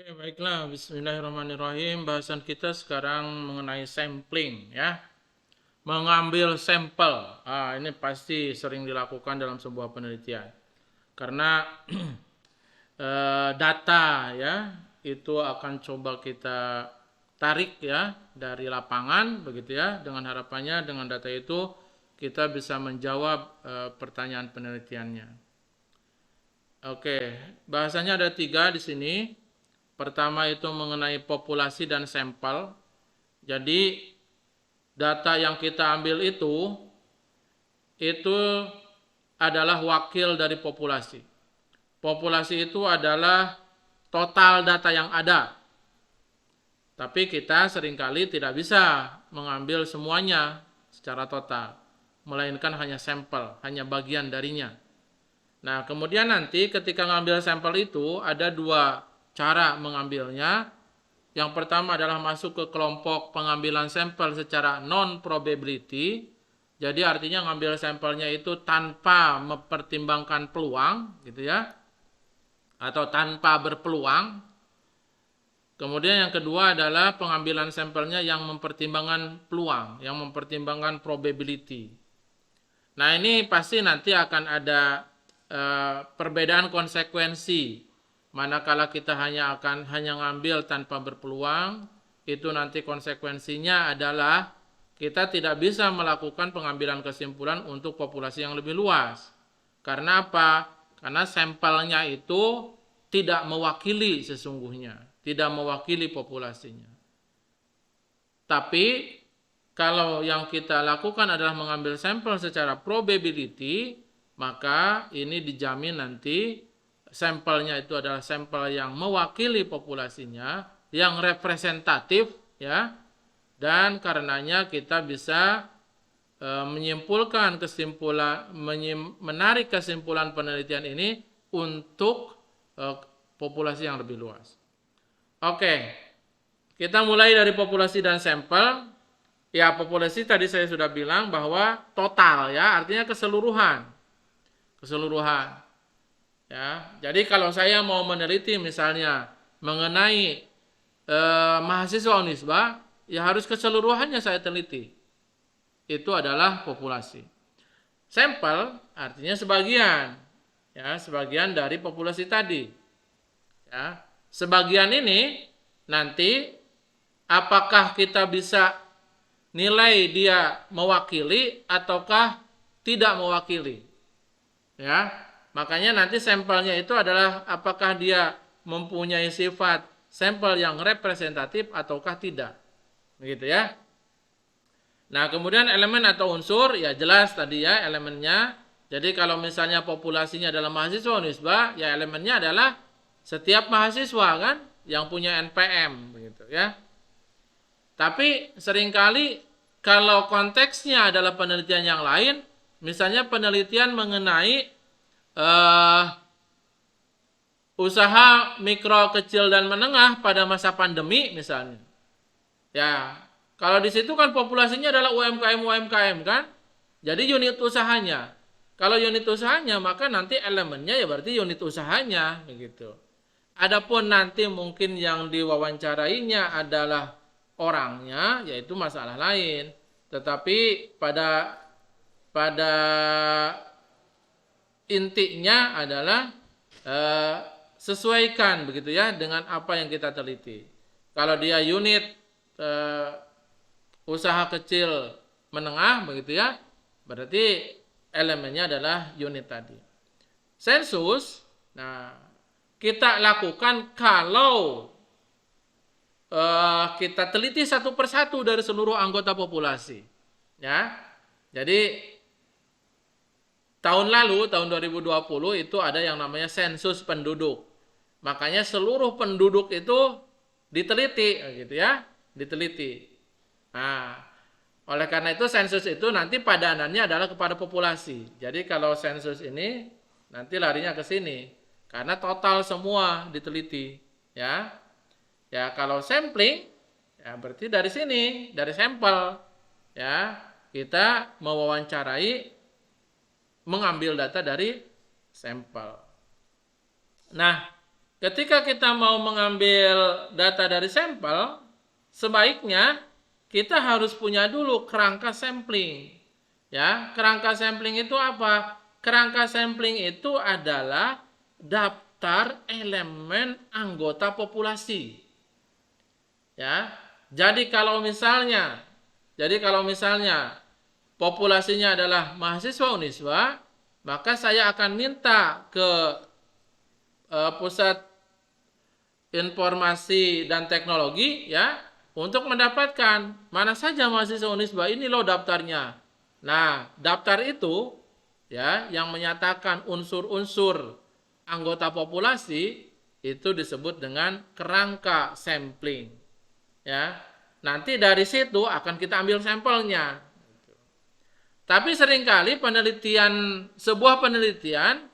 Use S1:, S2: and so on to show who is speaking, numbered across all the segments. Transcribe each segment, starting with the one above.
S1: Oke, baiklah. Bismillahirrahmanirrahim. Bahasan kita sekarang mengenai sampling, ya. Mengambil sampel. Ini pasti sering dilakukan dalam sebuah penelitian. Karena data, ya, itu akan coba kita tarik, ya, dari lapangan, begitu ya. Dengan harapannya dengan data itu kita bisa menjawab pertanyaan penelitiannya. Oke, bahasanya ada 3 di sini. Pertama itu mengenai populasi dan sampel. Jadi data yang kita ambil itu adalah wakil dari populasi. Populasi itu adalah total data yang ada. Tapi kita seringkali tidak bisa mengambil semuanya secara total, melainkan hanya sampel, hanya bagian darinya. Nah, kemudian nanti ketika ngambil sampel itu ada 2 cara mengambilnya. Yang pertama adalah masuk ke kelompok pengambilan sampel secara non-probability. Jadi artinya ngambil sampelnya itu tanpa mempertimbangkan peluang, gitu ya, atau tanpa berpeluang. Kemudian yang kedua adalah pengambilan sampelnya yang mempertimbangkan peluang, yang mempertimbangkan probability. Nah, ini pasti nanti akan ada perbedaan konsekuensi. Manakala kita hanya ngambil tanpa berpeluang, itu nanti konsekuensinya adalah kita tidak bisa melakukan pengambilan kesimpulan untuk populasi yang lebih luas. Karena apa? Karena sampelnya itu tidak mewakili sesungguhnya, tidak mewakili populasinya. Tapi kalau yang kita lakukan adalah mengambil sampel secara probability, maka ini dijamin nanti sampelnya itu adalah sampel yang mewakili populasinya, yang representatif, ya, dan karenanya kita bisa menarik kesimpulan penelitian ini untuk populasi yang lebih luas. Oke, kita mulai dari populasi dan sampel. Ya, populasi tadi saya sudah bilang bahwa total, ya, artinya keseluruhan. Keseluruhan. Ya, jadi kalau saya mau meneliti misalnya mengenai mahasiswa Unisba, ya harus keseluruhannya saya teliti. Itu adalah populasi. Sampel artinya sebagian, ya, sebagian dari populasi tadi. Ya, sebagian ini nanti apakah kita bisa nilai dia mewakili ataukah tidak mewakili. Ya, makanya nanti sampelnya itu adalah apakah dia mempunyai sifat sampel yang representatif ataukah tidak. Begitu ya. Nah, kemudian elemen atau unsur, ya jelas tadi ya elemennya. Jadi kalau misalnya populasinya adalah mahasiswa Unisba, ya elemennya adalah setiap mahasiswa kan yang punya NPM begitu ya. Tapi seringkali kalau konteksnya adalah penelitian yang lain, misalnya penelitian mengenai usaha mikro, kecil, dan menengah pada masa pandemi misalnya. Ya, kalau di situ kan populasinya adalah UMKM kan? Jadi unit usahanya. Kalau unit usahanya maka nanti elemennya ya berarti unit usahanya begitu. Adapun nanti mungkin yang diwawancarainya adalah orangnya, yaitu masalah lain. Tetapi pada intinya adalah sesuaikan begitu ya dengan apa yang kita teliti. Kalau dia unit usaha kecil menengah begitu ya, berarti elemennya adalah unit tadi. Sensus, nah kita lakukan kalau kita teliti satu persatu dari seluruh anggota populasi. Ya, jadi tahun lalu, tahun 2020 itu ada yang namanya sensus penduduk. Makanya seluruh penduduk itu diteliti, gitu ya, diteliti. Nah, oleh karena itu sensus itu nanti padanannya adalah kepada populasi. Jadi kalau sensus ini nanti larinya ke sini, karena total semua diteliti, ya. Ya kalau sampling, ya berarti dari sini, dari sampel, ya kita mewawancarai, mengambil data dari sampel. Nah, ketika kita mau mengambil data dari sampel, sebaiknya kita harus punya dulu kerangka sampling. Ya, kerangka sampling itu apa? Kerangka sampling itu adalah daftar elemen anggota populasi. Ya. Jadi kalau misalnya populasinya adalah mahasiswa Unisba, maka saya akan minta ke pusat informasi dan teknologi ya untuk mendapatkan mana saja mahasiswa Unisba, ini loh daftarnya. Nah, daftar itu ya yang menyatakan unsur-unsur anggota populasi itu disebut dengan kerangka sampling. Ya. Nanti dari situ akan kita ambil sampelnya. Tapi seringkali sebuah penelitian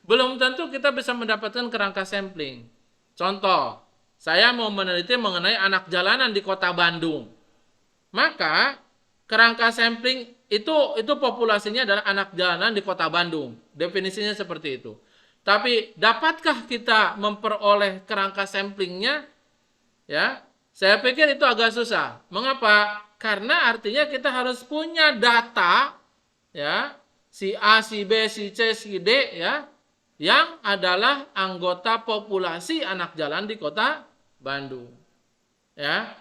S1: belum tentu kita bisa mendapatkan kerangka sampling. Contoh, saya mau meneliti mengenai anak jalanan di kota Bandung. Maka kerangka sampling itu populasinya adalah anak jalanan di kota Bandung. Definisinya seperti itu. Tapi dapatkah kita memperoleh kerangka samplingnya? Ya, saya pikir itu agak susah. Mengapa? Karena artinya kita harus punya data ya, si A, si B, si C, si D ya, yang adalah anggota populasi anak jalan di kota Bandung. Ya,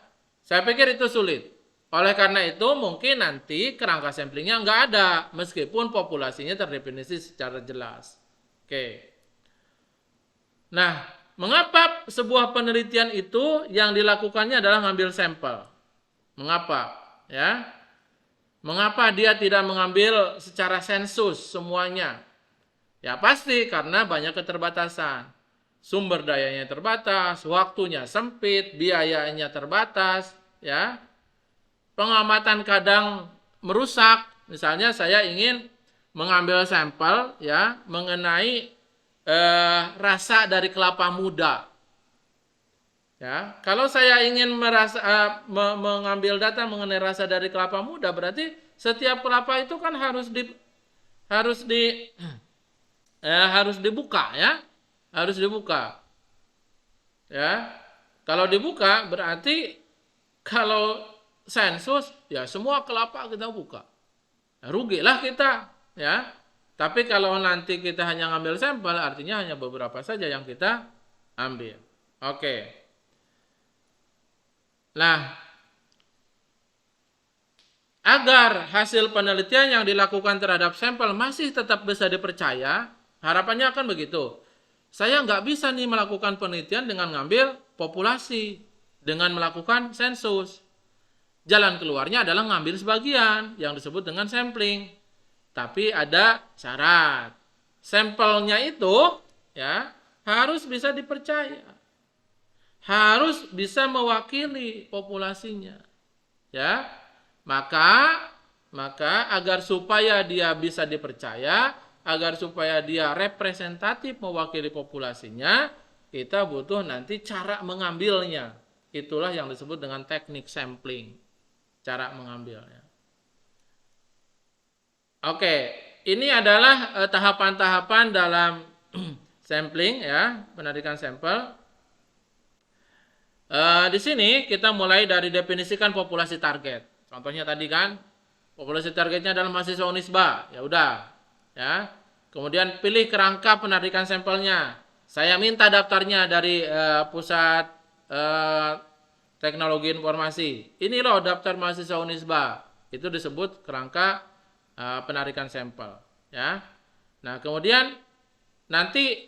S1: saya pikir itu sulit. Oleh karena itu mungkin nanti kerangka samplingnya nggak ada, meskipun populasinya terdefinisi secara jelas. Oke. Nah, mengapa sebuah penelitian itu yang dilakukannya adalah ngambil sampel? Mengapa? Ya, mengapa dia tidak mengambil secara sensus semuanya? Ya pasti karena banyak keterbatasan. Sumber dayanya terbatas, waktunya sempit, biayanya terbatas, ya. Pengamatan kadang merusak. Misalnya saya ingin mengambil sampel ya mengenai rasa dari kelapa muda. Ya, kalau saya ingin mengambil data mengenai rasa dari kelapa muda, berarti setiap kelapa itu kan harus di harus dibuka ya, harus dibuka. Ya, kalau dibuka berarti kalau sensus ya semua kelapa kita buka, nah, rugilah kita ya. Tapi kalau nanti kita hanya ngambil sampel, artinya hanya beberapa saja yang kita ambil. Oke. Nah, agar hasil penelitian yang dilakukan terhadap sampel masih tetap bisa dipercaya, harapannya akan begitu. Saya nggak bisa nih melakukan penelitian dengan ngambil populasi, dengan melakukan sensus. Jalan keluarnya adalah ngambil sebagian yang disebut dengan sampling. Tapi ada syarat. Sampelnya itu ya harus bisa dipercaya. Harus bisa mewakili populasinya. Ya. Maka agar supaya dia bisa dipercaya, agar supaya dia representatif mewakili populasinya, kita butuh nanti cara mengambilnya. Itulah yang disebut dengan teknik sampling. Cara mengambilnya. Oke, ini adalah tahapan-tahapan dalam sampling ya, penarikan sampel. Di sini kita mulai dari definisikan populasi target. Contohnya tadi kan, populasi targetnya adalah mahasiswa Unisba, ya udah, ya. Kemudian pilih kerangka penarikan sampelnya. Saya minta daftarnya dari pusat teknologi informasi. Ini loh daftar mahasiswa Unisba. Itu disebut kerangka penarikan sampel ya. Nah, kemudian nanti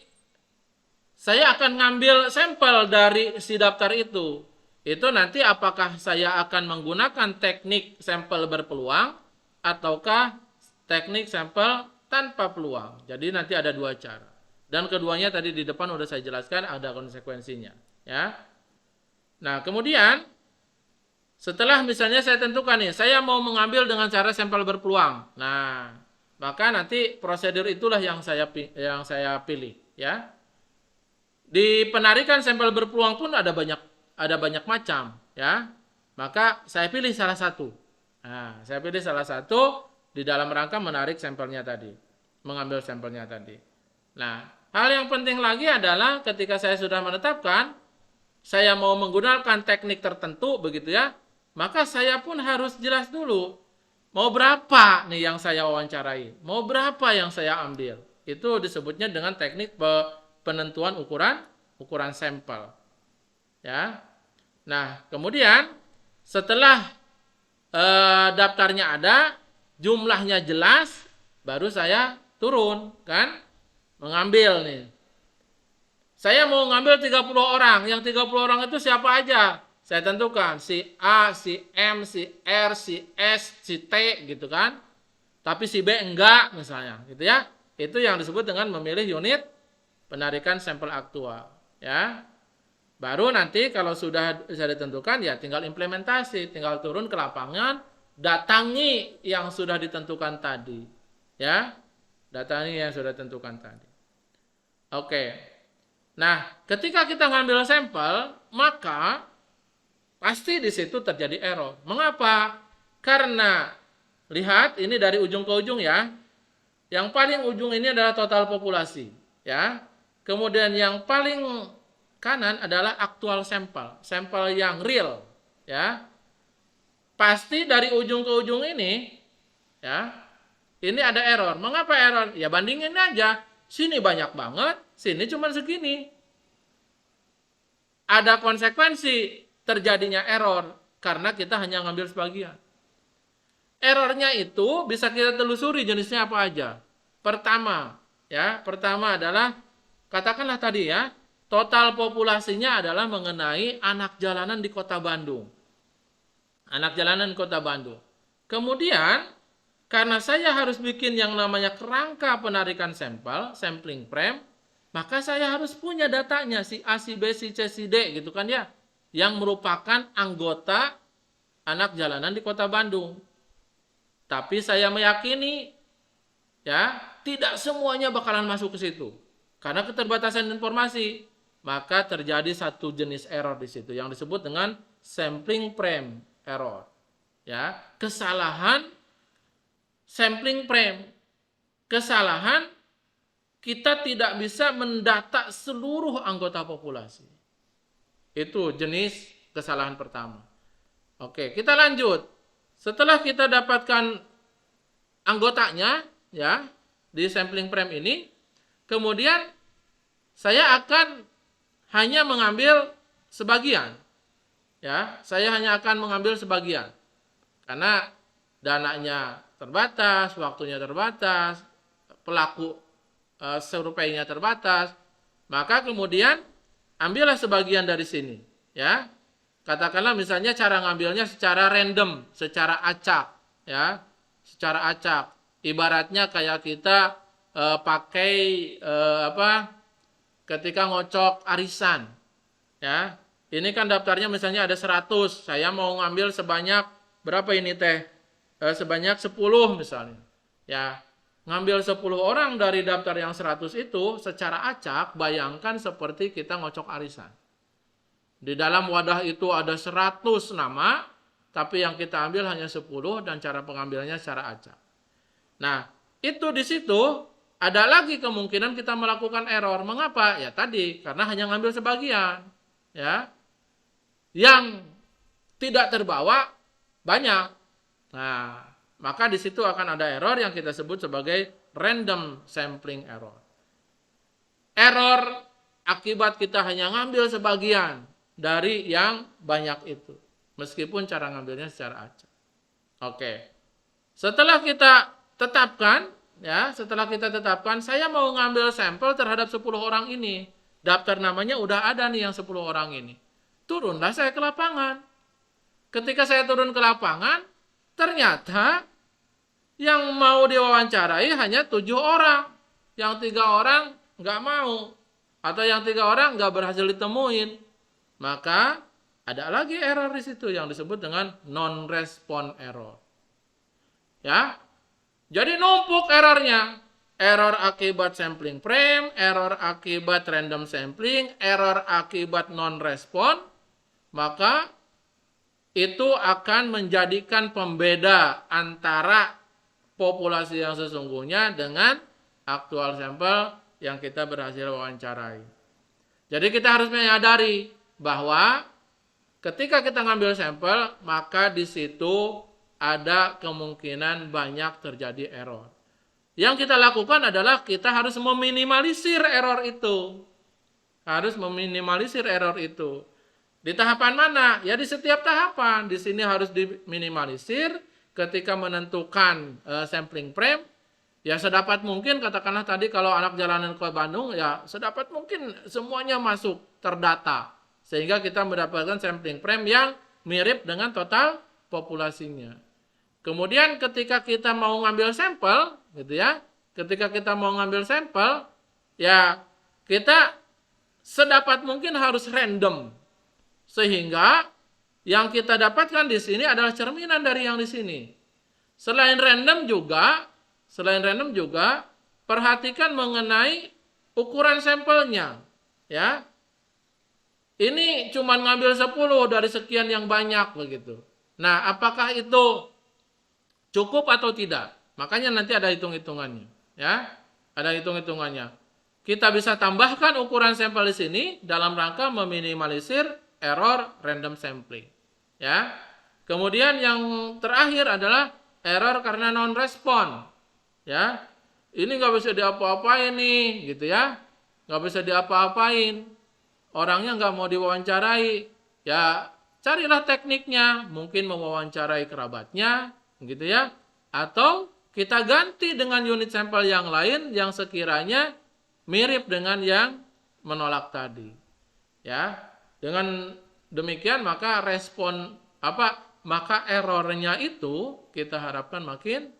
S1: saya akan ngambil sampel dari si daftar itu. Itu nanti apakah saya akan menggunakan teknik sampel berpeluang ataukah teknik sampel tanpa peluang. Jadi nanti ada dua cara. Dan keduanya tadi di depan udah saya jelaskan ada konsekuensinya ya. Nah, kemudian setelah misalnya saya tentukan nih, saya mau mengambil dengan cara sampel berpeluang. Nah, maka nanti prosedur itulah yang saya pilih, ya. Di penarikan sampel berpeluang pun ada banyak macam, ya. Maka saya pilih salah satu. Nah, saya pilih salah satu di dalam rangka menarik sampelnya tadi, mengambil sampelnya tadi. Nah, hal yang penting lagi adalah ketika saya sudah menetapkan, saya mau menggunakan teknik tertentu begitu ya, maka saya pun harus jelas dulu, mau berapa nih yang saya wawancarai, mau berapa yang saya ambil. Itu disebutnya dengan teknik penentuan ukuran sampel. Ya. Nah, kemudian setelah daftarnya ada, jumlahnya jelas, baru saya turun kan, mengambil nih. Saya mau ngambil 30 orang, yang 30 orang itu siapa aja? Saya tentukan, si A, si M, si R, si S, si T gitu kan. Tapi si B enggak misalnya, gitu ya. Itu yang disebut dengan memilih unit penarikan sampel aktual, ya. Baru nanti kalau sudah bisa ditentukan ya tinggal implementasi, tinggal turun ke lapangan, datangi yang sudah ditentukan tadi. Ya. Datangi yang sudah ditentukan tadi. Oke. Nah, ketika kita ngambil sampel, maka pasti di situ terjadi error. Mengapa? Karena lihat ini dari ujung ke ujung ya. Yang paling ujung ini adalah total populasi, ya. Kemudian yang paling kanan adalah aktual sampel, sampel yang real, ya. Pasti dari ujung ke ujung ini, ya, ini ada error. Mengapa error? Ya bandingin aja. Sini banyak banget, sini cuma segini. Ada konsekuensi terjadinya error karena kita hanya ngambil sebagian. Errornya itu bisa kita telusuri jenisnya apa aja. Pertama adalah katakanlah tadi ya, total populasinya adalah mengenai anak jalanan di Kota Bandung. Anak jalanan di Kota Bandung. Kemudian, karena saya harus bikin yang namanya kerangka penarikan sampel, sampling frame, maka saya harus punya datanya, si A, si B, si C, si D, gitu kan ya, yang merupakan anggota anak jalanan di Kota Bandung. Tapi saya meyakini, ya, tidak semuanya bakalan masuk ke situ. Karena keterbatasan informasi, maka terjadi satu jenis error di situ yang disebut dengan sampling frame error. Ya, kesalahan sampling frame. Kesalahan kita tidak bisa mendata seluruh anggota populasi. Itu jenis kesalahan pertama. Oke, kita lanjut. Setelah kita dapatkan anggotanya, ya, di sampling frame ini, kemudian saya akan hanya mengambil sebagian. Ya, saya hanya akan mengambil sebagian. Karena dananya terbatas, waktunya terbatas, pelaku surveinya terbatas, maka kemudian ambillah sebagian dari sini, ya. Katakanlah misalnya cara ngambilnya secara random, secara acak, ya, secara acak. Ibaratnya kayak kita pakai ketika ngocok arisan, ya. Ini kan daftarnya misalnya ada 100, saya mau ngambil sebanyak berapa ini teh? Sebanyak 10 misalnya, ya. Ngambil 10 orang dari daftar yang 100 itu secara acak, bayangkan seperti kita ngocok arisan. Di dalam wadah itu ada 100 nama, tapi yang kita ambil hanya 10 dan cara pengambilannya secara acak. Nah, itu di situ ada lagi kemungkinan kita melakukan error. Mengapa? Ya tadi, karena hanya ngambil sebagian. Ya. Yang tidak terbawa banyak. Nah, maka di situ akan ada error yang kita sebut sebagai random sampling error. Error akibat kita hanya ngambil sebagian dari yang banyak itu, meskipun cara ngambilnya secara acak. Oke. Setelah kita tetapkan, saya mau ngambil sampel terhadap 10 orang ini. Daftar namanya udah ada nih yang 10 orang ini. Turunlah saya ke lapangan. Ketika saya turun ke lapangan, ternyata yang mau diwawancarai hanya 7 orang. Yang 3 orang nggak mau. Atau yang 3 orang nggak berhasil ditemuin. Maka ada lagi error di situ yang disebut dengan non-respond error. Ya. Jadi numpuk errornya. Error akibat sampling frame, error akibat random sampling, error akibat non-respond. Maka itu akan menjadikan pembeda antara populasi yang sesungguhnya dengan aktual sampel yang kita berhasil wawancarai. Jadi kita harus menyadari bahwa ketika kita ngambil sampel, maka di situ ada kemungkinan banyak terjadi error. Yang kita lakukan adalah kita harus meminimalisir error itu. Harus meminimalisir error itu. Di tahapan mana? Ya di setiap tahapan. Di sini harus diminimalisir ketika menentukan sampling frame. Ya sedapat mungkin, katakanlah tadi kalau anak jalanan ke Bandung, ya sedapat mungkin semuanya masuk terdata. Sehingga kita mendapatkan sampling frame yang mirip dengan total populasinya. Kemudian ketika kita mau ngambil sampel, gitu ya, ketika kita mau ngambil sampel, ya kita sedapat mungkin harus random. Sehingga yang kita dapatkan di sini adalah cerminan dari yang di sini. Selain random juga, perhatikan mengenai ukuran sampelnya. Ya. Ini cuma ngambil 10 dari sekian yang banyak begitu. Nah, apakah itu cukup atau tidak? Makanya nanti ada hitung-hitungannya, ya. Ada hitung-hitungannya. Kita bisa tambahkan ukuran sampel di sini dalam rangka meminimalisir error random sampling, ya. Kemudian yang terakhir adalah error karena non respon, ya. Ini nggak bisa diapa-apain nih, gitu ya. Nggak bisa diapa-apain. Orangnya nggak mau diwawancarai, ya carilah tekniknya, mungkin mewawancarai kerabatnya, gitu ya, atau kita ganti dengan unit sampel yang lain yang sekiranya mirip dengan yang menolak tadi, ya. Dengan demikian maka maka errornya itu kita harapkan makin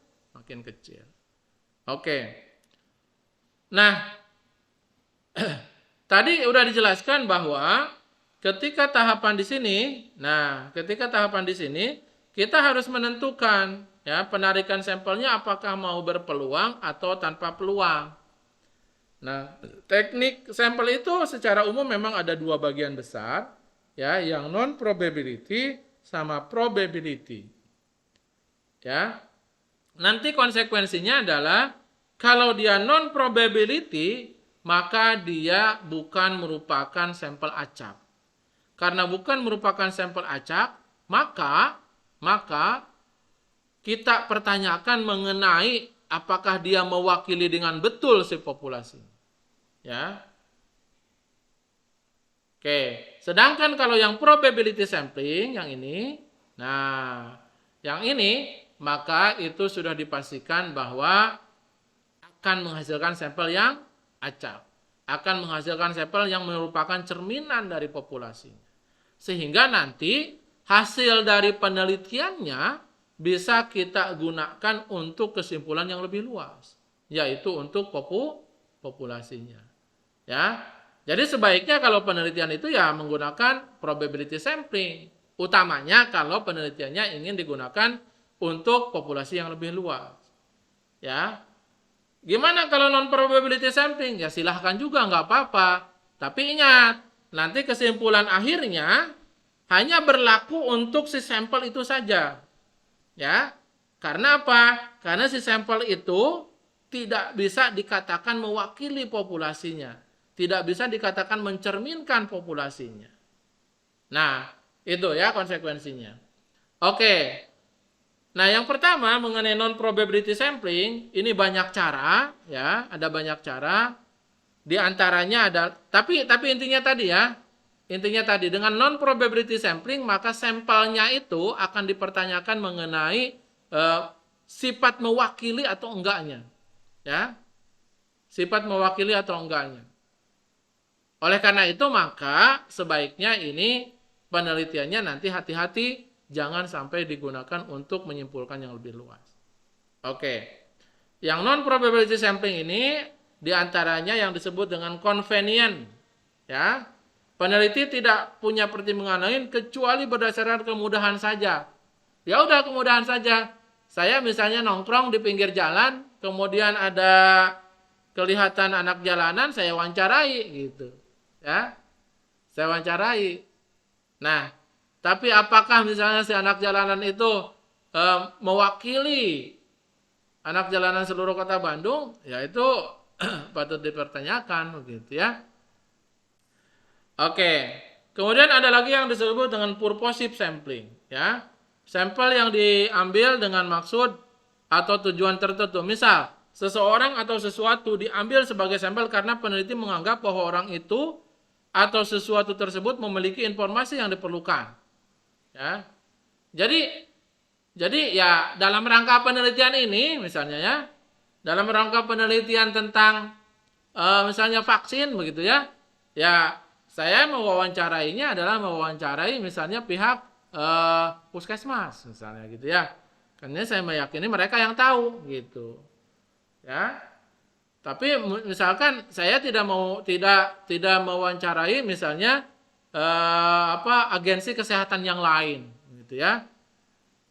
S1: kecil. Oke. Nah, tadi udah dijelaskan bahwa ketika tahapan di sini, kita harus menentukan ya penarikan sampelnya apakah mau berpeluang atau tanpa peluang. Nah, teknik sampel itu secara umum memang ada dua bagian besar, ya, yang non probability sama probability. Ya. Nanti konsekuensinya adalah kalau dia non probability, maka dia bukan merupakan sampel acak. Karena bukan merupakan sampel acak, maka kita pertanyakan mengenai apakah dia mewakili dengan betul si populasi. Ya. Oke, sedangkan kalau yang probability sampling yang ini, maka itu sudah dipastikan bahwa akan menghasilkan sampel yang acak, akan menghasilkan sampel yang merupakan cerminan dari populasi. Sehingga nanti hasil dari penelitiannya bisa kita gunakan untuk kesimpulan yang lebih luas, yaitu untuk populasinya. Ya. Jadi sebaiknya kalau penelitian itu ya menggunakan probability sampling, utamanya kalau penelitiannya ingin digunakan untuk populasi yang lebih luas. Ya. Gimana kalau non probability sampling? Ya silahkan juga, nggak apa-apa. Tapi ingat, nanti kesimpulan akhirnya hanya berlaku untuk si sampel itu saja. Ya. Karena apa? Karena si sampel itu tidak bisa dikatakan mewakili populasinya. Tidak bisa dikatakan mencerminkan populasinya. Nah, itu ya konsekuensinya. Oke. Nah, yang pertama mengenai non probability sampling, ini banyak cara, ya, ada banyak cara. Di antaranya ada, tapi intinya tadi ya, dengan non probability sampling maka sampelnya itu akan dipertanyakan mengenai sifat mewakili atau enggaknya, ya, sifat mewakili atau enggaknya. Oleh karena itu maka sebaiknya ini penelitiannya nanti hati-hati. Jangan sampai digunakan untuk menyimpulkan yang lebih luas. Oke. Yang non-probability sampling ini diantaranya yang disebut dengan convenient. Ya. Peneliti tidak punya pertimbangan lain kecuali berdasarkan kemudahan saja. Ya udah kemudahan saja. Saya misalnya nongkrong di pinggir jalan, kemudian ada kelihatan anak jalanan, saya wawancarai gitu. Ya. Saya wawancarai. Nah, tapi apakah misalnya si anak jalanan itu mewakili anak jalanan seluruh kota Bandung? Ya itu patut dipertanyakan begitu ya. Oke. Kemudian ada lagi yang disebut dengan purposive sampling ya. Sampel yang diambil dengan maksud atau tujuan tertentu. Misal, seseorang atau sesuatu diambil sebagai sampel karena peneliti menganggap bahwa orang itu atau sesuatu tersebut memiliki informasi yang diperlukan. Ya. Jadi ya dalam rangka penelitian ini misalnya ya, dalam rangka penelitian tentang misalnya vaksin begitu ya, ya saya mewawancarainya adalah mewawancarai misalnya pihak puskesmas misalnya gitu ya, karena saya meyakini mereka yang tahu gitu ya. Tapi misalkan saya tidak mewawancarai misalnya agensi kesehatan yang lain gitu ya,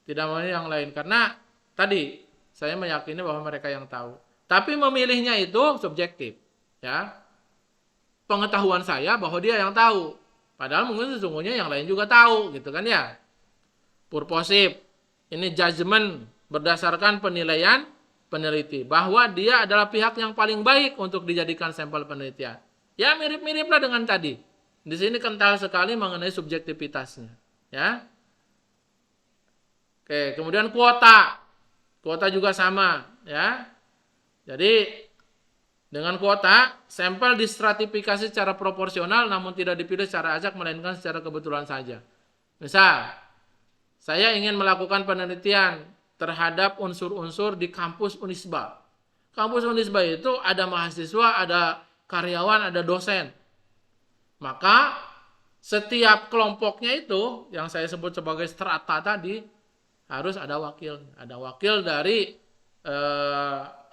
S1: tidak mau yang lain karena tadi saya meyakini bahwa mereka yang tahu. Tapi memilihnya itu subjektif ya. Pengetahuan saya bahwa dia yang tahu. Padahal mungkin sesungguhnya yang lain juga tahu gitu kan ya. Purposive. Ini judgment berdasarkan penilaian peneliti bahwa dia adalah pihak yang paling baik untuk dijadikan sampel penelitian. Ya mirip-miriplah dengan tadi. Di sini kental sekali mengenai subjektivitasnya ya. Oke, kemudian kuota. Kuota juga sama ya. Jadi dengan kuota, sampel distratifikasi secara proporsional namun tidak dipilih secara acak melainkan secara kebetulan saja. Misal, saya ingin melakukan penelitian terhadap unsur-unsur di kampus Unisba. Kampus Unisba itu ada mahasiswa, ada karyawan, ada dosen. Maka setiap kelompoknya itu yang saya sebut sebagai strata tadi harus ada wakil. Ada wakil dari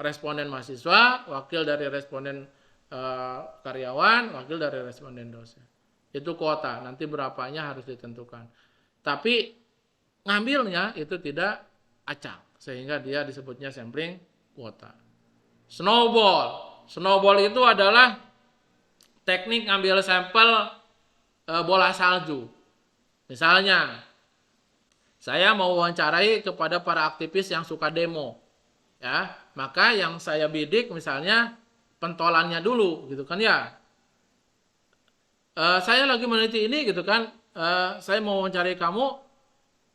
S1: responden mahasiswa, wakil dari responden karyawan, wakil dari responden dosen. Itu kuota, nanti berapanya harus ditentukan. Tapi ngambilnya itu tidak acak, sehingga dia disebutnya sampling kuota. Snowball. Snowball itu adalah teknik ngambil sampel bola salju. Misalnya, saya mau wawancarai kepada para aktivis yang suka demo. Ya, maka yang saya bidik misalnya pentolannya dulu gitu kan ya. Saya lagi meneliti ini gitu kan. Saya mau wawancarai kamu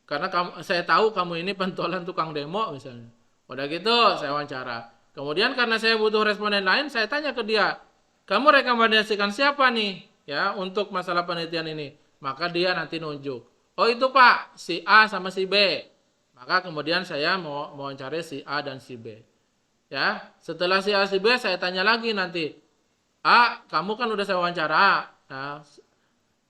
S1: karena saya tahu kamu ini pentolan tukang demo misalnya. Udah gitu saya wawancara. Kemudian karena saya butuh responden lain, saya tanya ke dia, "Kamu rekomendasikan siapa nih ya untuk masalah penelitian ini?" Maka dia nanti nunjuk. "Oh itu Pak, si A sama si B." Maka kemudian saya mau mewawancarai si A dan si B. Ya, setelah si A si B saya tanya lagi nanti. "A, kamu kan udah saya wawancara. Nah,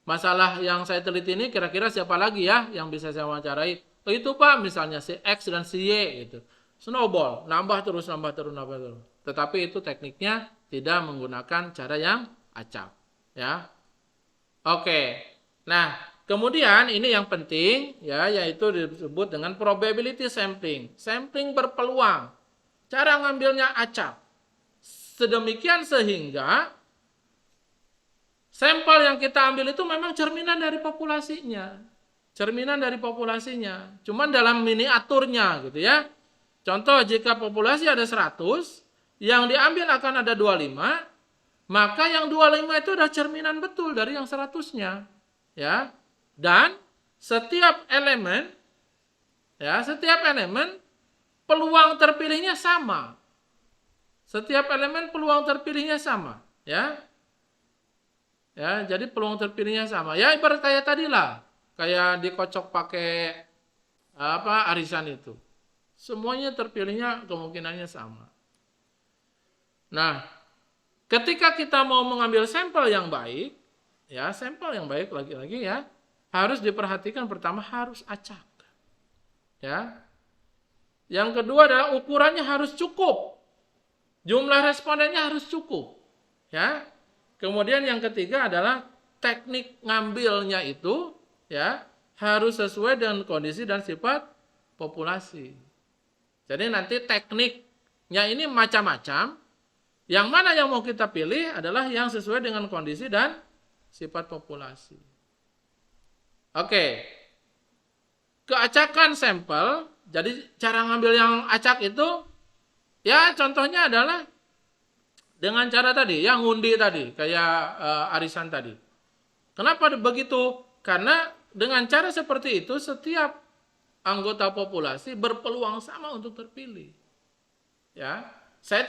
S1: masalah yang saya teliti ini kira-kira siapa lagi ya yang bisa saya wawancarai?" "Oh itu Pak, misalnya si X dan si Y." gitu. Snowball, nambah terus. Tetapi itu tekniknya tidak menggunakan cara yang acak. Ya. Oke. Nah, kemudian ini yang penting ya, yaitu disebut dengan probability sampling. Sampling berpeluang. Cara ngambilnya acak. Sedemikian sehingga sampel yang kita ambil itu memang cerminan dari populasinya. Cuman dalam miniaturnya gitu ya. Contoh jika populasi ada 100, yang diambil akan ada 25, maka yang 25 itu adalah cerminan betul dari yang 100-nya. Ya. Dan setiap elemen peluang terpilihnya sama. Ya. Ya, jadi peluang terpilihnya sama. Ya ibarat kayak tadi lah, kayak dikocok pakai arisan itu. Semuanya terpilihnya kemungkinannya sama. Nah, ketika kita mau mengambil sampel yang baik, ya sampel yang baik lagi-lagi ya, harus diperhatikan pertama harus acak. Ya. Yang kedua adalah ukurannya harus cukup. Jumlah respondennya harus cukup. Ya. Kemudian yang ketiga adalah teknik ngambilnya itu ya harus sesuai dengan kondisi dan sifat populasi. Jadi nanti tekniknya ini macam-macam. Yang mana yang mau kita pilih adalah yang sesuai dengan kondisi dan sifat populasi. Oke. Keacakan sampel, jadi cara ngambil yang acak itu, ya contohnya adalah Dengan cara tadi, yang ngundi tadi, kayak arisan tadi. Kenapa begitu? Karena dengan cara seperti itu, setiap anggota populasi berpeluang sama untuk terpilih. Ya, saya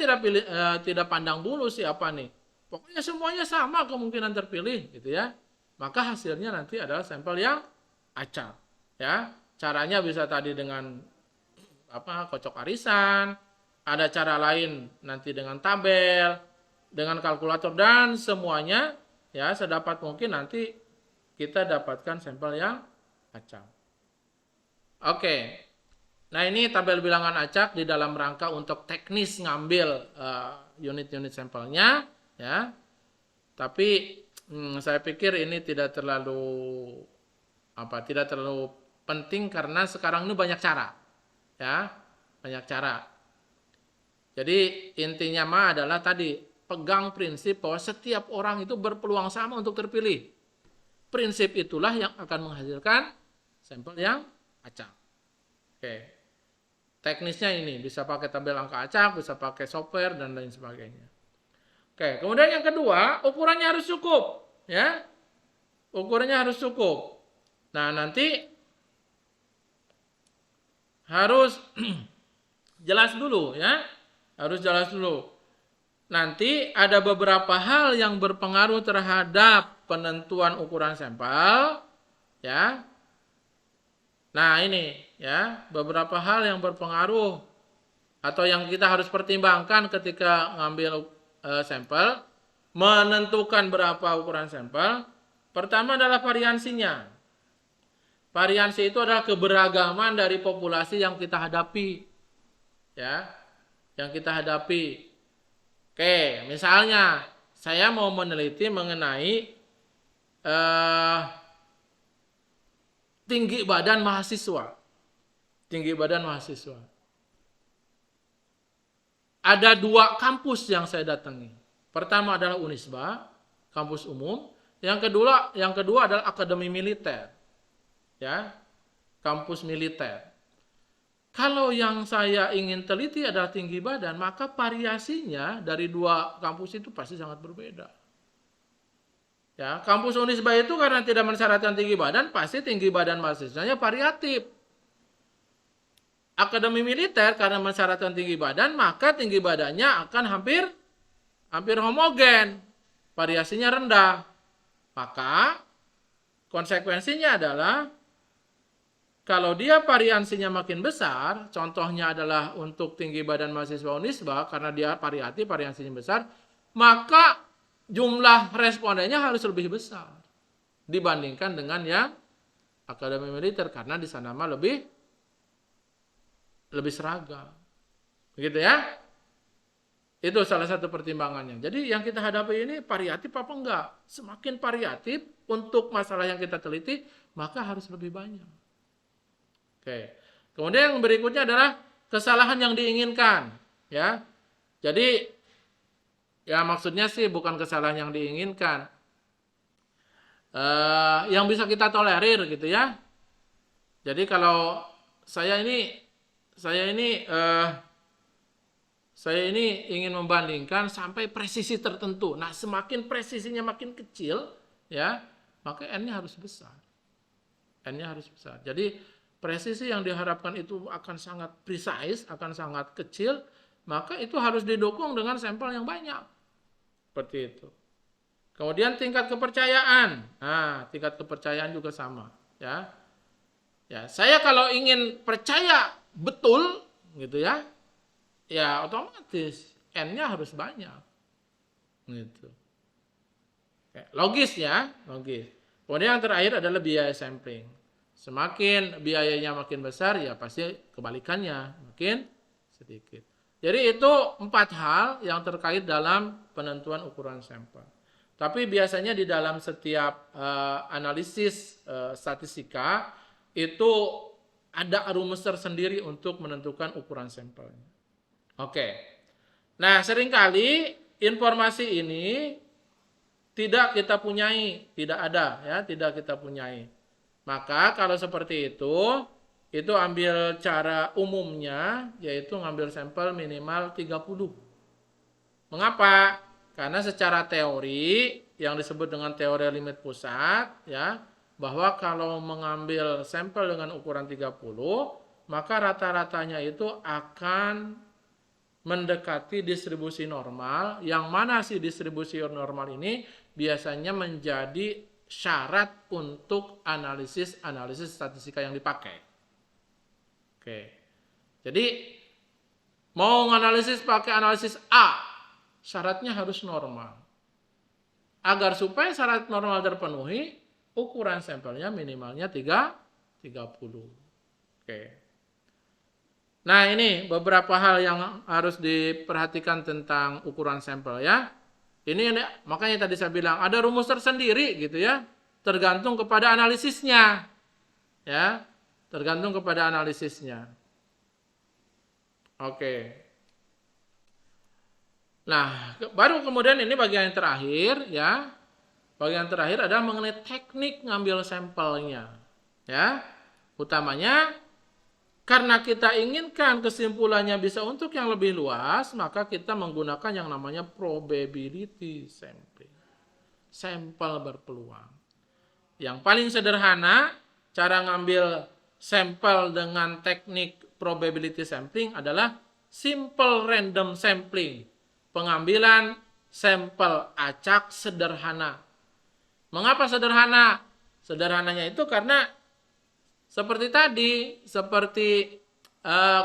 S1: tidak pandang bulu siapa nih. Pokoknya semuanya sama kemungkinan terpilih, gitu ya. Maka hasilnya nanti adalah sampel yang acak. Ya, caranya bisa tadi dengan kocok arisan, ada cara lain nanti dengan tabel, dengan kalkulator dan semuanya ya sedapat mungkin nanti kita dapatkan sampel yang acak. Oke. Nah, ini tabel bilangan acak di dalam rangka untuk teknis ngambil unit-unit sampelnya ya. Tapi saya pikir ini tidak terlalu penting karena sekarang ini banyak cara. Ya, banyak cara. Jadi intinya adalah tadi pegang prinsip bahwa setiap orang itu berpeluang sama untuk terpilih. Prinsip itulah yang akan menghasilkan sampel yang acak. Oke. Teknisnya ini bisa pakai tabel angka acak, bisa pakai software dan lain sebagainya. Oke, kemudian yang kedua, ukurannya harus cukup, ya. Ukurannya harus cukup. Nah, nanti harus jelas dulu, ya. Harus jelas dulu. Nanti ada beberapa hal yang berpengaruh terhadap penentuan ukuran sampel, ya. Nah, ini ya, beberapa hal yang berpengaruh atau yang kita harus pertimbangkan ketika ngambil sampel, menentukan berapa ukuran sampel. Pertama adalah variansinya. Variansi itu adalah keberagaman dari populasi yang kita hadapi. Ya, yang kita hadapi. Oke, misalnya saya mau meneliti mengenai tinggi badan mahasiswa. Tinggi badan mahasiswa. Ada 2 kampus yang saya datangi. Pertama adalah Unisba, kampus umum. Yang kedua adalah Akademi Militer. Ya, kampus militer. Kalau yang saya ingin teliti adalah tinggi badan, maka variasinya dari 2 kampus itu pasti sangat berbeda. Ya, kampus Unisba itu karena tidak mensyaratkan tinggi badan, pasti tinggi badan mahasiswanya variatif. Akademi militer karena mensyaratkan tinggi badan, maka tinggi badannya akan hampir homogen. Variasinya rendah. Maka konsekuensinya adalah kalau dia variansinya makin besar, contohnya adalah untuk tinggi badan mahasiswa Unisba karena dia variatif, variansinya besar, maka jumlah respondennya harus lebih besar dibandingkan dengan yang akademi militer karena di sana mah lebih seragam. Begitu ya? Itu salah satu pertimbangannya. Jadi yang kita hadapi ini variatif apa enggak? Semakin variatif untuk masalah yang kita teliti, maka harus lebih banyak. Oke. Kemudian yang berikutnya adalah kesalahan yang diinginkan, ya. Jadi ya maksudnya sih bukan kesalahan yang diinginkan. Yang bisa kita tolerir gitu ya. Jadi kalau saya ini ingin membandingkan sampai presisi tertentu. Nah, semakin presisinya makin kecil, ya, maka N-nya harus besar. N-nya harus besar. Jadi presisi yang diharapkan itu akan sangat precise, akan sangat kecil, maka itu harus didukung dengan sampel yang banyak. Seperti itu. Kemudian tingkat kepercayaan. Nah, tingkat kepercayaan juga sama, ya. Ya, saya kalau ingin percaya betul gitu ya, ya otomatis N-nya harus banyak. Gitu. Logis ya, logis. Kemudian yang terakhir adalah biaya sampling. Semakin biayanya makin besar, ya pasti kebalikannya makin sedikit. Jadi itu 4 hal yang terkait dalam penentuan ukuran sampel. Tapi biasanya di dalam setiap analisis statistika itu ada rumus tersendiri untuk menentukan ukuran sampelnya. Oke. Nah, seringkali informasi ini tidak kita punyai, tidak ada ya, tidak kita punyai. Maka kalau seperti itu ambil cara umumnya yaitu ngambil sampel minimal 30. Mengapa? Karena secara teori yang disebut dengan teori limit pusat, ya, bahwa kalau mengambil sampel dengan ukuran 30, maka rata-ratanya itu akan mendekati distribusi normal, yang mana sih distribusi normal ini biasanya menjadi syarat untuk analisis statistika yang dipakai. Oke. Jadi mau menganalisis pakai analisis A, syaratnya harus normal. Agar supaya syarat normal terpenuhi, ukuran sampelnya minimalnya 30. Oke. Nah, ini beberapa hal yang harus diperhatikan tentang ukuran sampel ya. Ini makanya tadi saya bilang ada rumus tersendiri gitu ya. Tergantung kepada analisisnya. Ya. Tergantung kepada analisisnya. Oke. Nah, baru kemudian ini bagian yang terakhir ya. Bagian terakhir adalah mengenai teknik ngambil sampelnya. Ya. Utamanya karena kita inginkan kesimpulannya bisa untuk yang lebih luas, maka kita menggunakan yang namanya probability sampling. Sampel berpeluang. Yang paling sederhana cara ngambil sampel dengan teknik probability sampling adalah simple random sampling. Pengambilan sampel acak sederhana. Mengapa sederhana? Sederhananya itu karena seperti tadi, seperti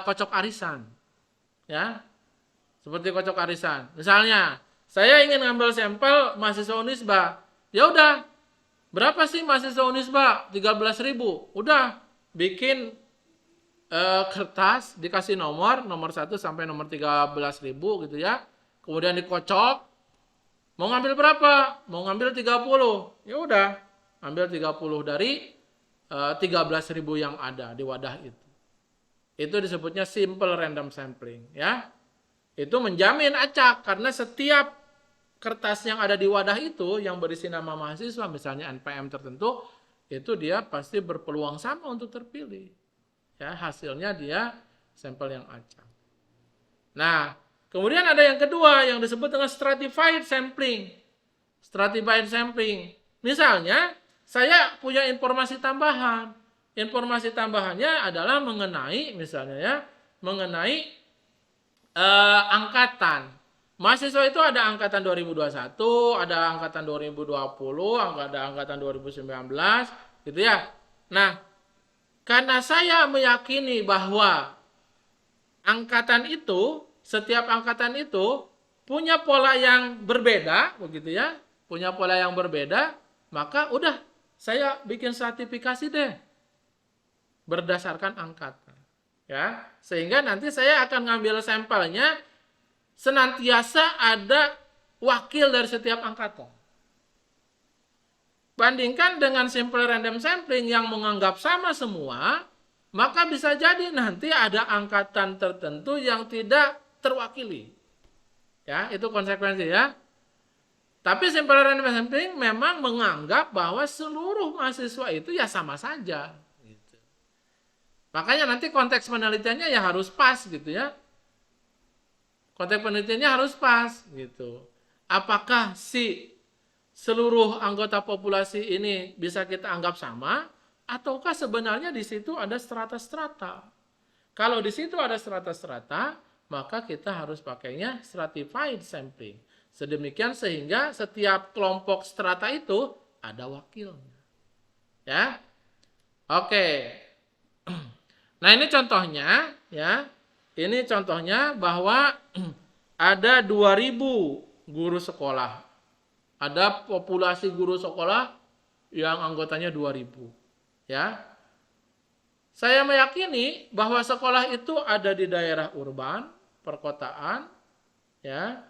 S1: kocok arisan. Ya. Seperti kocok arisan. Misalnya, saya ingin ngambil sampel mahasiswa Unisba. Ya udah, berapa sih mahasiswa Unisba? 13.000. Udah, bikin kertas, dikasih nomor 1 sampai nomor 13.000 gitu ya. Kemudian dikocok. Mau ngambil berapa? Mau ngambil 30. Ya udah, ambil 30 dari 13.000 yang ada di wadah itu. Itu disebutnya simple random sampling ya. Itu menjamin acak karena setiap kertas yang ada di wadah itu yang berisi nama mahasiswa misalnya NPM tertentu, itu dia pasti berpeluang sama untuk terpilih. Ya, hasilnya dia sampel yang acak. Nah, kemudian ada yang kedua yang disebut dengan stratified sampling. Stratified sampling. Misalnya saya punya informasi tambahan. Informasi tambahannya adalah mengenai misalnya ya, mengenai angkatan. Mahasiswa itu ada angkatan 2021, ada angkatan 2020, ada angkatan 2019, gitu ya. Nah, karena saya meyakini bahwa angkatan itu, setiap angkatan itu punya pola yang berbeda, begitu ya, punya pola yang berbeda, maka udah saya bikin stratifikasi deh berdasarkan angkatan, ya, sehingga nanti saya akan ngambil sampelnya senantiasa ada wakil dari setiap angkatan. Bandingkan dengan simple random sampling yang menganggap sama semua, maka bisa jadi nanti ada angkatan tertentu yang tidak terwakili. Ya, itu konsekuensi ya. Tapi simple random sampling memang menganggap bahwa seluruh mahasiswa itu ya sama saja. Gitu. Makanya nanti konteks penelitiannya ya harus pas gitu ya. Konteks penelitiannya harus pas gitu. Apakah si seluruh anggota populasi ini bisa kita anggap sama, ataukah sebenarnya di situ ada strata-strata? Kalau di situ ada strata-strata, maka kita harus pakainya stratified sampling. Sedemikian sehingga setiap kelompok strata itu ada wakilnya. Ya. Oke. Nah, ini contohnya ya. Ini contohnya bahwa ada 2.000 guru sekolah. Ada populasi guru sekolah yang anggotanya 2.000. Ya. Saya meyakini bahwa sekolah itu ada di daerah urban, perkotaan, ya.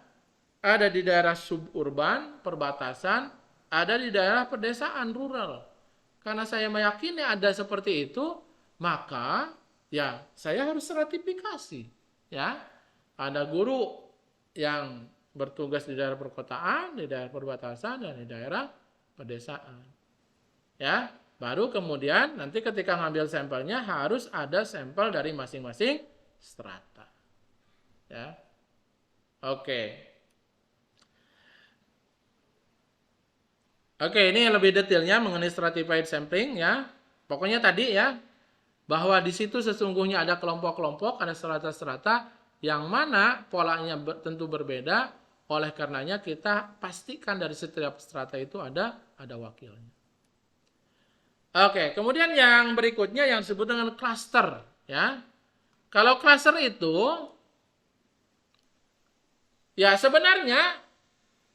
S1: Ada di daerah suburban, perbatasan, ada di daerah pedesaan, rural. Karena saya meyakini ada seperti itu, maka ya saya harus stratifikasi. Ya, ada guru yang bertugas di daerah perkotaan, di daerah perbatasan, dan di daerah pedesaan. Ya, baru kemudian nanti ketika ngambil sampelnya harus ada sampel dari masing-masing strata. Ya, oke. Oke, ini lebih detailnya mengenai stratified sampling ya. Pokoknya tadi ya, bahwa di situ sesungguhnya ada kelompok-kelompok, ada strata-strata yang mana polanya tentu berbeda. Oleh karenanya kita pastikan dari setiap strata itu ada wakilnya. Oke, kemudian yang berikutnya yang disebut dengan cluster ya. Kalau cluster itu ya sebenarnya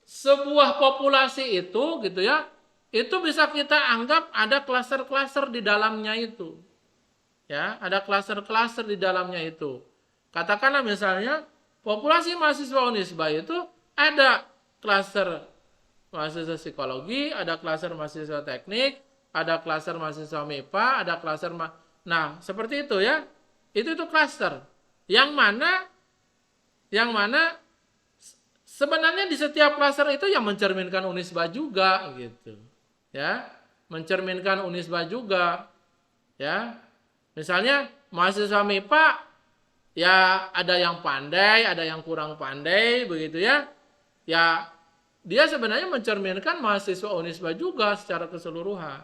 S1: sebuah populasi itu gitu ya, itu bisa kita anggap ada klaster-klaster di dalamnya itu. Ya, ada klaster-klaster di dalamnya itu. Katakanlah misalnya populasi mahasiswa Unisba itu ada klaster mahasiswa psikologi, ada klaster mahasiswa teknik, ada klaster mahasiswa MIPA, ada klaster nah, seperti itu ya. Itu klaster. Yang mana sebenarnya di setiap klaster itu yang mencerminkan Unisba juga gitu. Ya, mencerminkan Unisba juga. Ya. Misalnya mahasiswa MIPA ya ada yang pandai, ada yang kurang pandai begitu ya. Ya, dia sebenarnya mencerminkan mahasiswa Unisba juga secara keseluruhan.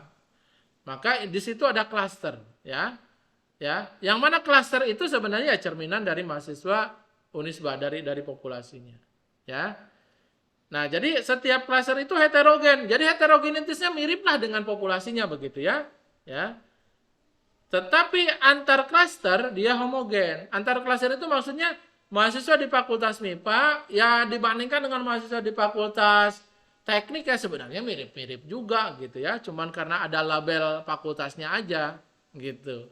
S1: Maka di situ ada klaster ya. Ya, yang mana klaster itu sebenarnya cerminan dari mahasiswa Unisba dari populasinya. Ya. Nah, jadi setiap klaster itu heterogen. Jadi heterogenitasnya miriplah dengan populasinya begitu ya. Ya. Tetapi antar klaster dia homogen. Antar klaster itu maksudnya mahasiswa di Fakultas MIPA ya dibandingkan dengan mahasiswa di Fakultas Teknik ya sebenarnya mirip-mirip juga gitu ya. Cuman karena ada label fakultasnya aja gitu.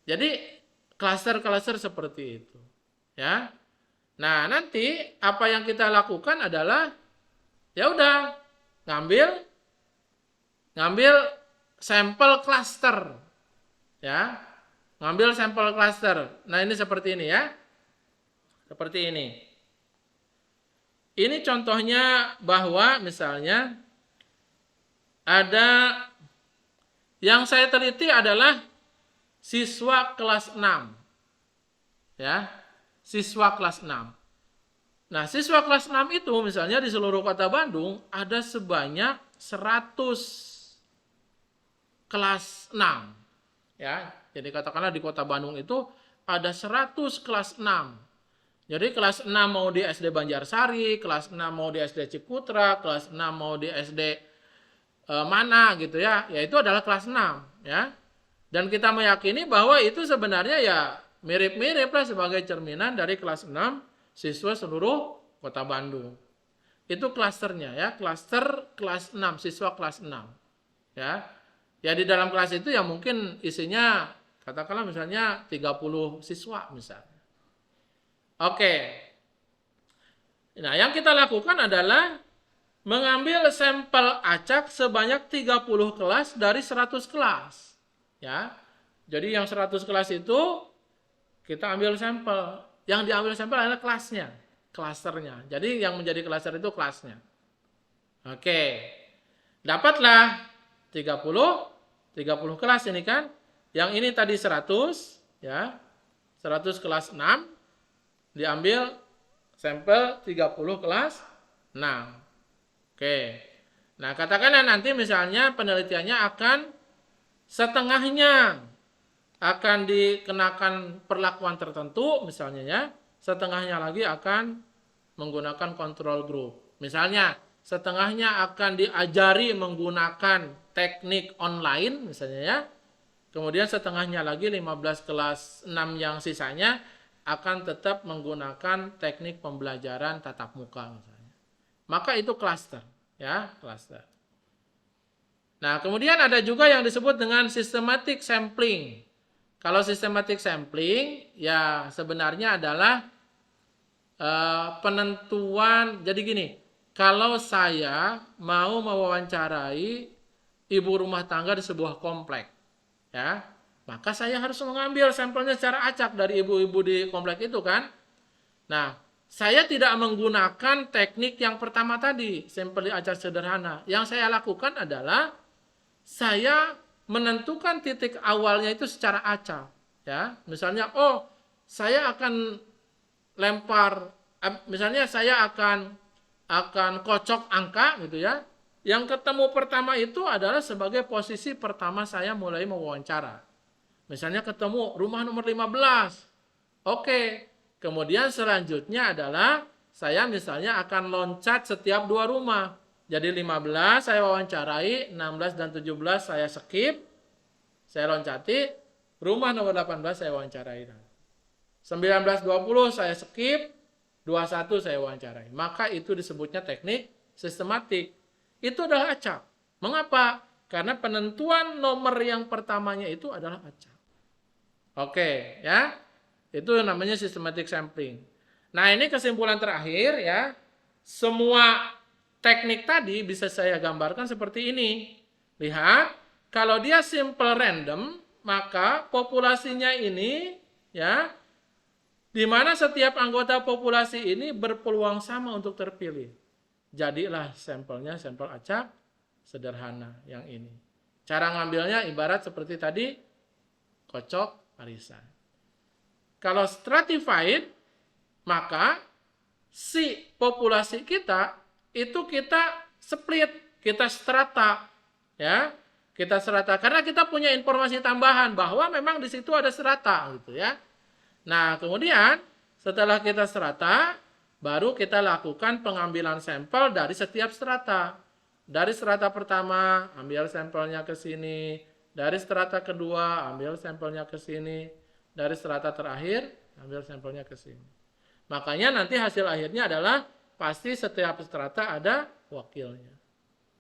S1: Jadi klaster-klaster seperti itu. Ya. Nah, nanti apa yang kita lakukan adalah ya udah ngambil sampel klaster. Ya. Ngambil sampel klaster. Nah, ini seperti ini ya. Seperti ini. Ini contohnya bahwa misalnya ada yang saya teliti adalah siswa kelas 6. Ya. Siswa kelas 6. Nah, siswa kelas 6 itu misalnya di seluruh kota Bandung ada sebanyak 100 kelas 6. Ya, jadi katakanlah di kota Bandung itu ada 100 kelas 6. Jadi kelas 6 mau di SD Banjarsari, kelas 6 mau di SD Ciputra, kelas 6 mau di SD mana gitu ya. Ya itu adalah kelas 6 ya. Dan kita meyakini bahwa itu sebenarnya ya mirip-mirip lah sebagai cerminan dari kelas 6 siswa seluruh kota Bandung. Itu klasternya ya, klaster kelas 6, siswa kelas 6. Ya. Ya di dalam kelas itu ya mungkin isinya katakanlah misalnya 30 siswa misalnya. Oke. Nah, yang kita lakukan adalah mengambil sampel acak sebanyak 30 kelas dari 100 kelas. Ya. Jadi yang 100 kelas itu kita ambil sampel. Yang diambil sampel adalah kelasnya, klasternya. Jadi yang menjadi klaster itu kelasnya. Oke. Dapatlah 30 kelas ini kan. Yang ini tadi 100 ya. 100 kelas 6 diambil sampel 30 kelas 6. Oke. Nah, katakanlah nanti misalnya penelitiannya akan setengahnya akan dikenakan perlakuan tertentu misalnya ya, setengahnya lagi akan menggunakan control group. Misalnya setengahnya akan diajari menggunakan teknik online misalnya ya. Kemudian setengahnya lagi 15 kelas 6 yang sisanya akan tetap menggunakan teknik pembelajaran tatap muka misalnya. Maka itu klaster ya, klaster. Nah, kemudian ada juga yang disebut dengan systematic sampling. Kalau systematic sampling ya sebenarnya adalah penentuan. Jadi gini, kalau saya mau mewawancarai ibu rumah tangga di sebuah komplek, ya, maka saya harus mengambil sampelnya secara acak dari ibu-ibu di komplek itu kan. Nah, saya tidak menggunakan teknik yang pertama tadi, sampel acak sederhana. Yang saya lakukan adalah saya menentukan titik awalnya itu secara acak, ya. Misalnya, saya akan lempar, misalnya saya akan kocok angka gitu ya. Yang ketemu pertama itu adalah sebagai posisi pertama saya mulai mewawancara. Misalnya ketemu rumah nomor 15. Oke, kemudian selanjutnya adalah saya misalnya akan loncat setiap 2 rumah. Jadi 15 saya wawancarai, 16 dan 17 saya skip, saya loncati, rumah nomor 18 saya wawancarai. 19-20 saya skip, 21 saya wawancarai. Maka itu disebutnya teknik sistematik. Itu adalah acak. Mengapa? Karena penentuan nomor yang pertamanya itu adalah acak. Oke, ya. Itu namanya systematic sampling. Nah, ini kesimpulan terakhir ya. Semua teknik tadi bisa saya gambarkan seperti ini. Lihat, kalau dia simple random, maka populasinya ini ya, di mana setiap anggota populasi ini berpeluang sama untuk terpilih. Jadilah sampelnya sampel acak sederhana yang ini. Cara ngambilnya ibarat seperti tadi, kocok arisan. Kalau stratified, maka si populasi kita itu kita split, kita strata, ya, kita strata karena kita punya informasi tambahan bahwa memang di situ ada strata, gitu ya. Nah, kemudian setelah kita strata, baru kita lakukan pengambilan sampel dari setiap strata. Dari strata pertama, ambil sampelnya ke sini. Dari strata kedua, ambil sampelnya ke sini. Dari strata terakhir, ambil sampelnya ke sini. Makanya nanti hasil akhirnya adalah pasti setiap strata ada wakilnya.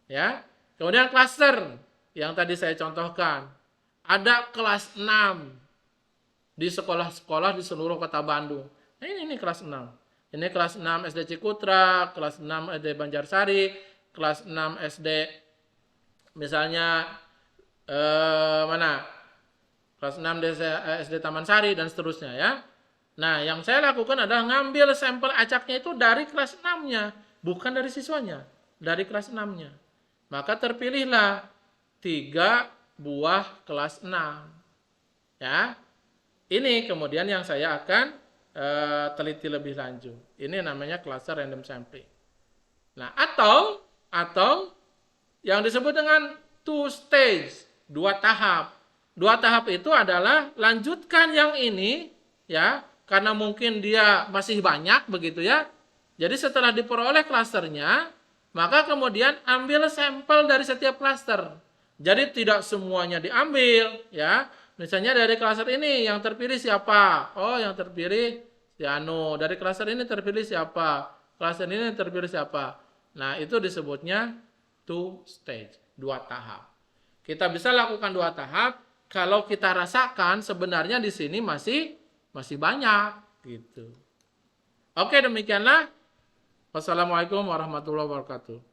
S1: Ya. Kemudian klaster yang tadi saya contohkan. Ada kelas 6 di sekolah-sekolah di seluruh kota Bandung. Nah, ini kelas 6. Ini kelas 6 SD Cikutra, kelas 6 SD Banjarsari, kelas 6 SD misalnya mana? Kelas 6 SD Taman Sari dan seterusnya ya. Nah, yang saya lakukan adalah ngambil sampel acaknya itu dari kelas 6-nya, bukan dari siswanya, dari kelas 6-nya. Maka terpilihlah 3 buah kelas 6. Ya. Ini kemudian yang saya akan teliti lebih lanjut. Ini namanya cluster random sampling. Nah, atau yang disebut dengan two stage, 2 tahap. 2 tahap itu adalah lanjutkan yang ini ya, karena mungkin dia masih banyak begitu ya. Jadi setelah diperoleh klasternya, maka kemudian ambil sampel dari setiap klaster. Jadi tidak semuanya diambil ya. Misalnya dari klaster ini yang terpilih siapa? Oh, yang terpilih si Anu. Dari klaster ini terpilih siapa? Klaster ini terpilih siapa? Nah, itu disebutnya two stage, 2 tahap. Kita bisa lakukan 2 tahap kalau kita rasakan sebenarnya di sini masih banyak gitu. Oke, demikianlah. Wassalamualaikum warahmatullahi wabarakatuh.